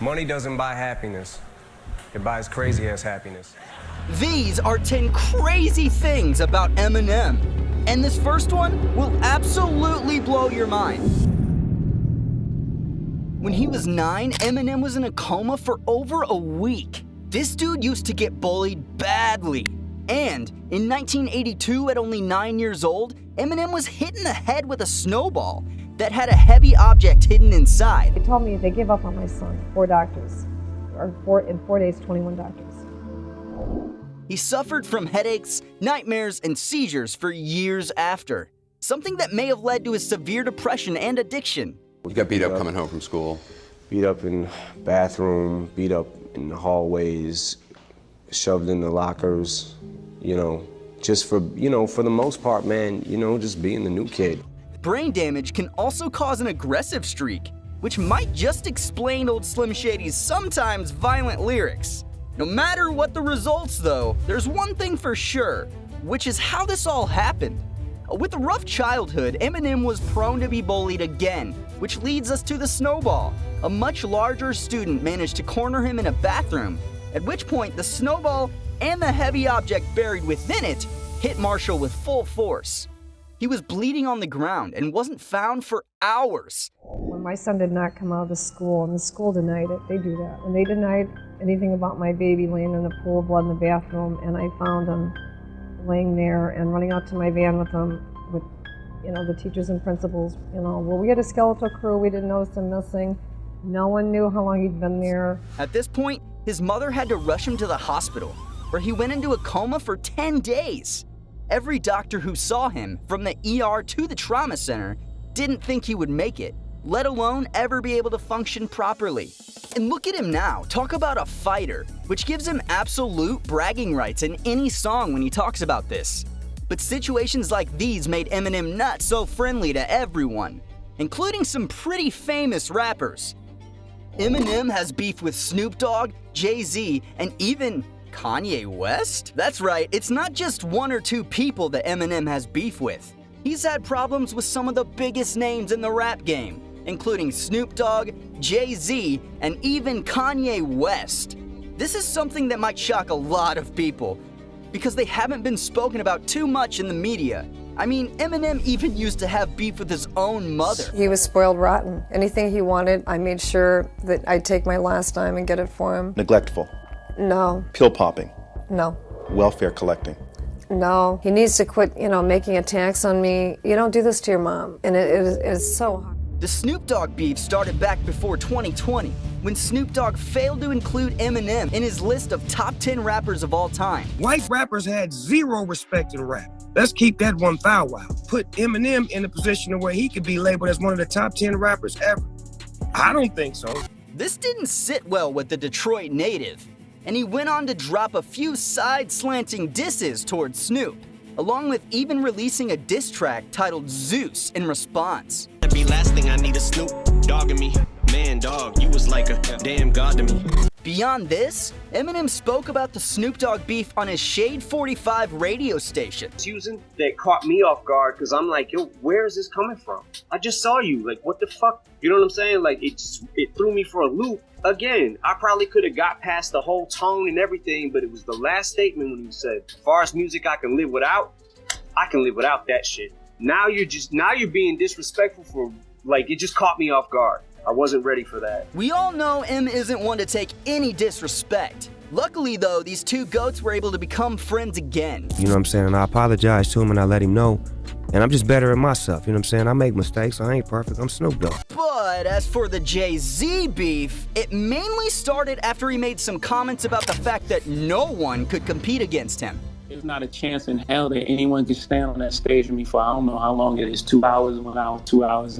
Money doesn't buy happiness. It buys crazy-ass happiness. These are 10 crazy things about Eminem. And this first one will absolutely blow your mind. When he was 9, Eminem was in a coma for over a week. This dude used to get bullied badly. And in 1982, at only 9 years old, Eminem was hit in the head with a snowball that had a heavy object hidden inside. They told me they gave up on my son, 4 doctors, in 4 days, 21 doctors. He suffered from headaches, nightmares, and seizures for years after, something that may have led to his severe depression and addiction. You got beat up coming home from school. Beat up in the bathroom, beat up in the hallways, shoved in the lockers, just for the most part, man, just being the new kid. Brain damage can also cause an aggressive streak, which might just explain old Slim Shady's sometimes violent lyrics. No matter what the results though, there's one thing for sure, which is how this all happened. With a rough childhood, Eminem was prone to be bullied again, which leads us to the snowball. A much larger student managed to corner him in a bathroom, at which point the snowball and the heavy object buried within it hit Marshall with full force. He was bleeding on the ground and wasn't found for hours. When my son did not come out of the school, and the school denied it, they do that. And they denied anything about my baby laying in a pool of blood in the bathroom, and I found him laying there and running out to my van with him, with the teachers and principals. Well, we had a skeletal crew, we didn't notice him missing. No one knew how long he'd been there. At this point, his mother had to rush him to the hospital, where he went into a coma for 10 days. Every doctor who saw him, from the ER to the trauma center, didn't think he would make it, let alone ever be able to function properly. And look at him now, talk about a fighter, which gives him absolute bragging rights in any song when he talks about this. But situations like these made Eminem not so friendly to everyone, including some pretty famous rappers. Eminem has beef with Snoop Dogg, Jay-Z, and even Kanye West? That's right, it's not just 1 or 2 people that Eminem has beef with. He's had problems with some of the biggest names in the rap game, including Snoop Dogg, Jay-Z, and even Kanye West. This is something that might shock a lot of people, because they haven't been spoken about too much in the media. I mean, Eminem even used to have beef with his own mother. He was spoiled rotten. Anything he wanted, I made sure that I'd take my last dime and get it for him. Neglectful. No. Pill popping. No. Welfare collecting. No. He needs to quit, making attacks on me. You don't do this to your mom. And it is so hard. The Snoop Dogg beef started back before 2020, when Snoop Dogg failed to include Eminem in his list of top 10 rappers of all time. White rappers had zero respect in rap. Let's keep that one thou wow. Put Eminem in a position where he could be labeled as one of the top 10 rappers ever. I don't think so. This didn't sit well with the Detroit native, and he went on to drop a few side-slanting disses towards Snoop, along with even releasing a diss track titled Zeus in response. That'd be last thing I need a Snoop dogging me. Man, dog, you was like a damn god to me. Beyond this, Eminem spoke about the Snoop Dogg beef on his Shade 45 radio station. That caught me off guard because I'm like, yo, where is this coming from? I just saw you. Like, what the fuck? You know what I'm saying? Like, it threw me for a loop. Again, I probably could have got past the whole tone and everything, but it was the last statement when he said, as far as music I can live without, I can live without that shit. Now you're being disrespectful for, like, it just caught me off guard. I wasn't ready for that. We all know M isn't one to take any disrespect. Luckily though, these two goats were able to become friends again. You know what I'm saying? And I apologize to him and I let him know. And I'm just better at myself, you know what I'm saying? I make mistakes, I ain't perfect, I'm Snoop Dogg. But as for the Jay-Z beef, it mainly started after he made some comments about the fact that no one could compete against him. There's not a chance in hell that anyone can stand on that stage with me for I don't know how long it is, 2 hours, 1 hour, 2 hours.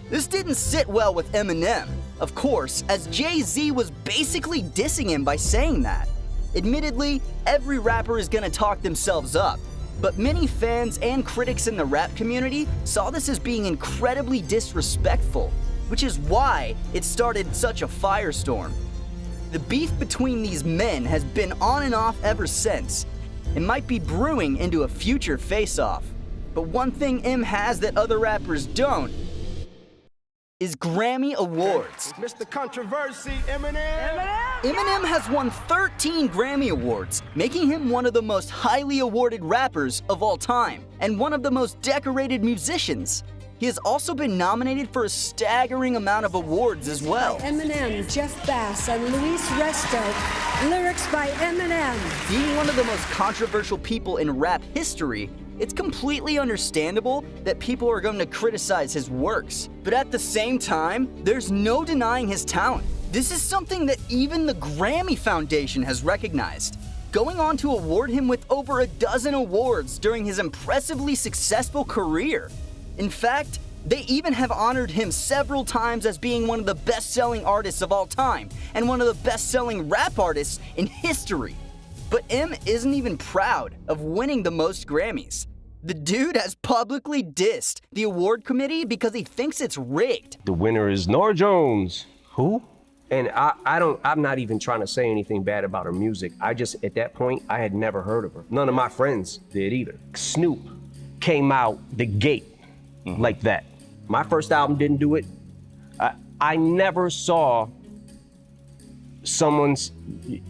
This didn't sit well with Eminem, of course, as Jay-Z was basically dissing him by saying that. Admittedly, every rapper is gonna talk themselves up, but many fans and critics in the rap community saw this as being incredibly disrespectful, which is why it started such a firestorm. The beef between these men has been on and off ever since, and might be brewing into a future face-off. But one thing M has that other rappers don't is Grammy Awards. Mr. Controversy, Eminem. Eminem has won 13 Grammy Awards, making him one of the most highly awarded rappers of all time, and one of the most decorated musicians. He has also been nominated for a staggering amount of awards as well. Eminem, Jeff Bass, and Luis Resto. Lyrics by Eminem. Being one of the most controversial people in rap history, it's completely understandable that people are going to criticize his works. But at the same time, there's no denying his talent. This is something that even the Grammy Foundation has recognized, going on to award him with over a dozen awards during his impressively successful career. In fact, they even have honored him several times as being one of the best-selling artists of all time and one of the best-selling rap artists in history. But M isn't even proud of winning the most Grammys. The dude has publicly dissed the award committee because he thinks it's rigged. The winner is Norah Jones. Who? And I'm not even trying to say anything bad about her music. I just, at that point, I had never heard of her. None of my friends did either. Snoop came out the gate like that. My first album didn't do it. I never saw someone's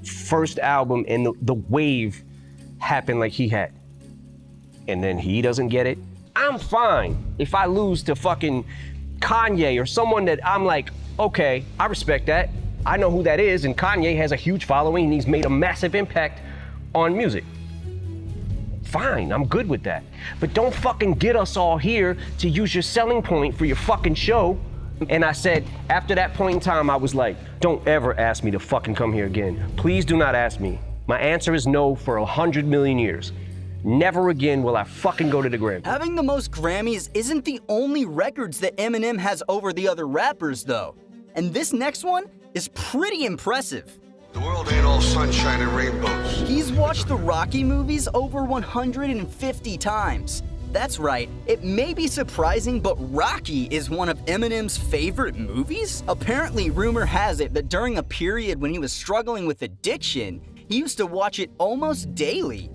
first album and the wave happen like he had. And then he doesn't get it. I'm fine if I lose to fucking Kanye or someone that I'm like, okay, I respect that. I know who that is, and Kanye has a huge following and he's made a massive impact on music. Fine, I'm good with that. But don't fucking get us all here to use your selling point for your fucking show. And I said, after that point in time, I was like, don't ever ask me to fucking come here again. Please do not ask me. My answer is no for 100 million years. Never again will I fucking go to the Grammy. Having the most Grammys isn't the only records that Eminem has over the other rappers, though. And this next one is pretty impressive. The world ain't all sunshine and rainbows. He's watched the Rocky movies over 150 times. That's right, it may be surprising, but Rocky is one of Eminem's favorite movies? Apparently, rumor has it that during a period when he was struggling with addiction, he used to watch it almost daily.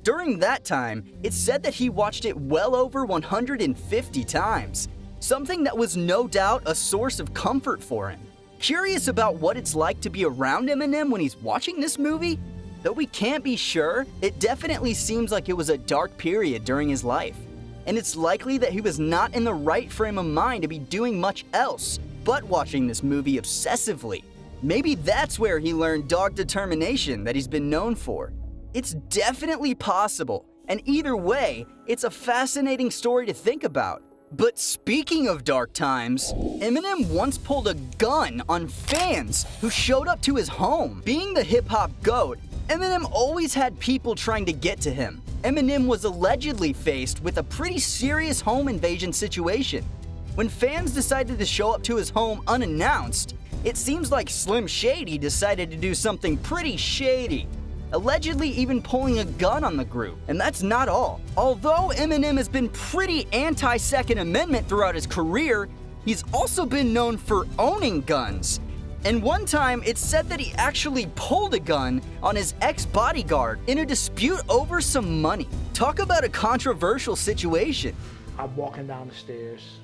During that time, it's said that he watched it well over 150 times, something that was no doubt a source of comfort for him. Curious about what it's like to be around Eminem when he's watching this movie? Though we can't be sure, it definitely seems like it was a dark period during his life. And it's likely that he was not in the right frame of mind to be doing much else but watching this movie obsessively. Maybe that's where he learned dog determination that he's been known for. It's definitely possible, and either way, it's a fascinating story to think about. But speaking of dark times, Eminem once pulled a gun on fans who showed up to his home. Being the hip-hop GOAT, Eminem always had people trying to get to him. Eminem was allegedly faced with a pretty serious home invasion situation. When fans decided to show up to his home unannounced, it seems like Slim Shady decided to do something pretty shady, allegedly even pulling a gun on the group. And that's not all. Although Eminem has been pretty anti-Second Amendment throughout his career, he's also been known for owning guns. And one time, it's said that he actually pulled a gun on his ex-bodyguard in a dispute over some money. Talk about a controversial situation. I'm walking down the stairs.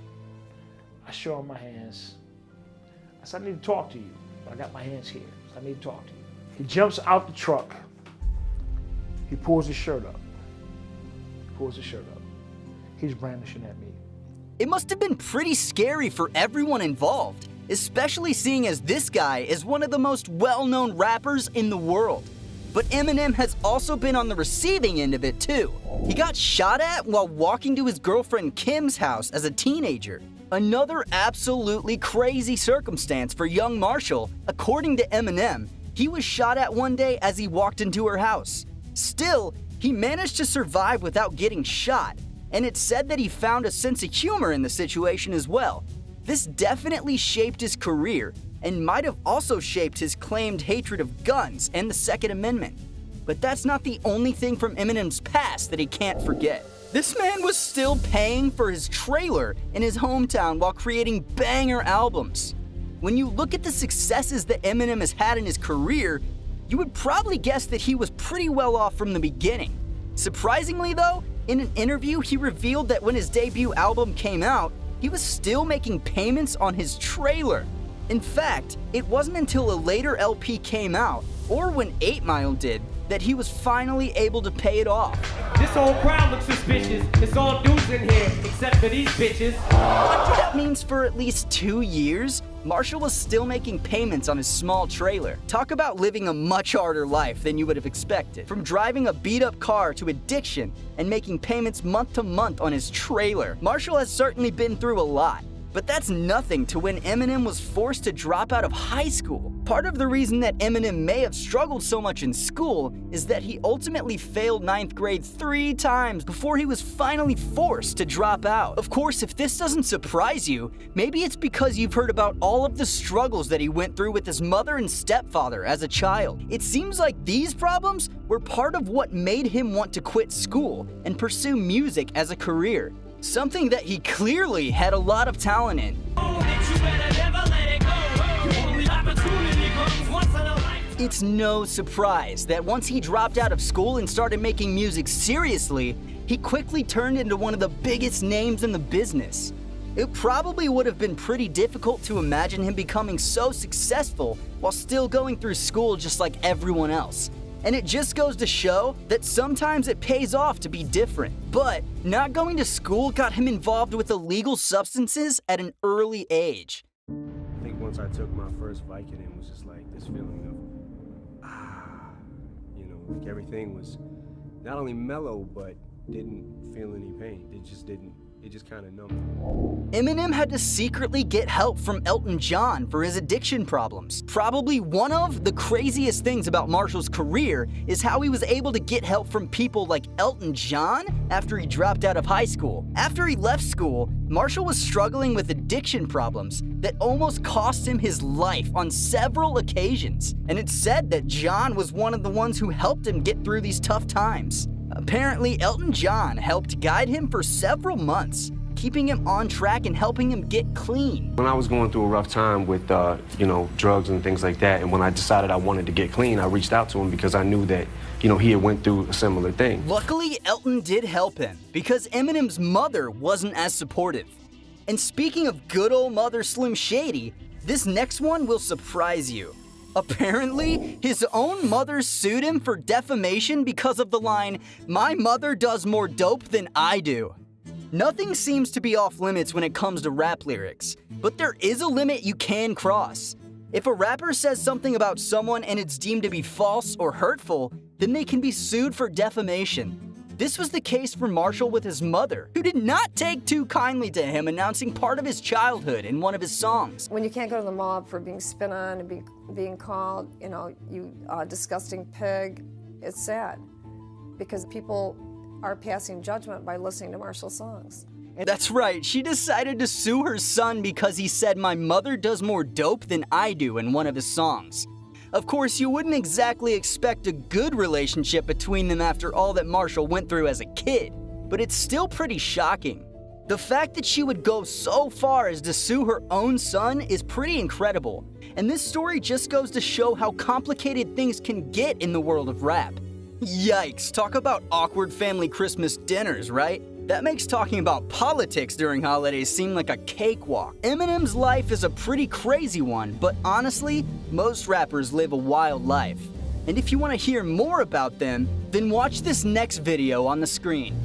I show him my hands. I said, I need to talk to you. But I got my hands here, so I need to talk to you. He jumps out the truck. He pulls his shirt up. He's brandishing at me. It must have been pretty scary for everyone involved, especially seeing as this guy is one of the most well-known rappers in the world. But Eminem has also been on the receiving end of it too. He got shot at while walking to his girlfriend Kim's house as a teenager. Another absolutely crazy circumstance for young Marshall. According to Eminem, he was shot at one day as he walked into her house. Still, he managed to survive without getting shot, and it's said that he found a sense of humor in the situation as well. This definitely shaped his career, and might have also shaped his claimed hatred of guns and the Second Amendment. But that's not the only thing from Eminem's past that he can't forget. This man was still paying for his trailer in his hometown while creating banger albums. When you look at the successes that Eminem has had in his career, you would probably guess that he was pretty well off from the beginning. Surprisingly though, in an interview he revealed that when his debut album came out, he was still making payments on his trailer. In fact, it wasn't until a later LP came out, or when 8 Mile did, that he was finally able to pay it off. This whole crowd looks suspicious. It's all dudes in here, except for these bitches. That means for at least 2 years, Marshall was still making payments on his small trailer. Talk about living a much harder life than you would have expected. From driving a beat-up car to addiction and making payments month to month on his trailer, Marshall has certainly been through a lot. But that's nothing to when Eminem was forced to drop out of high school. Part of the reason that Eminem may have struggled so much in school is that he ultimately failed 9th grade 3 times before he was finally forced to drop out. Of course, if this doesn't surprise you, maybe it's because you've heard about all of the struggles that he went through with his mother and stepfather as a child. It seems like these problems were part of what made him want to quit school and pursue music as a career. Something that he clearly had a lot of talent in. It's no surprise that once he dropped out of school and started making music seriously, he quickly turned into one of the biggest names in the business. It probably would have been pretty difficult to imagine him becoming so successful while still going through school just like everyone else. And it just goes to show that sometimes it pays off to be different. But not going to school got him involved with illegal substances at an early age. I think once I took my first Vicodin, it was just like this feeling of, like everything was not only mellow, but didn't feel any pain. It just kind of numbed. Eminem had to secretly get help from Elton John for his addiction problems. Probably one of the craziest things about Marshall's career is how he was able to get help from people like Elton John after he dropped out of high school. After he left school, Marshall was struggling with addiction problems that almost cost him his life on several occasions. And it's said that John was one of the ones who helped him get through these tough times. Apparently, Elton John helped guide him for several months, keeping him on track and helping him get clean. When I was going through a rough time with, drugs and things like that, and when I decided I wanted to get clean, I reached out to him because I knew that, he had went through a similar thing. Luckily, Elton did help him because Eminem's mother wasn't as supportive. And speaking of good old Mother Slim Shady, this next one will surprise you. Apparently, his own mother sued him for defamation because of the line, "My mother does more dope than I do." Nothing seems to be off limits when it comes to rap lyrics, but there is a limit you can cross. If a rapper says something about someone and it's deemed to be false or hurtful, then they can be sued for defamation. This was the case for Marshall with his mother, who did not take too kindly to him announcing part of his childhood in one of his songs. When you can't go to the mob for being spit on and being called, you disgusting pig, it's sad because people are passing judgment by listening to Marshall's songs. That's right, she decided to sue her son because he said, "My mother does more dope than I do" in one of his songs. Of course, you wouldn't exactly expect a good relationship between them after all that Marshall went through as a kid, but it's still pretty shocking. The fact that she would go so far as to sue her own son is pretty incredible, and this story just goes to show how complicated things can get in the world of rap. Yikes, talk about awkward family Christmas dinners, right? That makes talking about politics during holidays seem like a cakewalk. Eminem's life is a pretty crazy one, but honestly, most rappers live a wild life. And if you want to hear more about them, then watch this next video on the screen.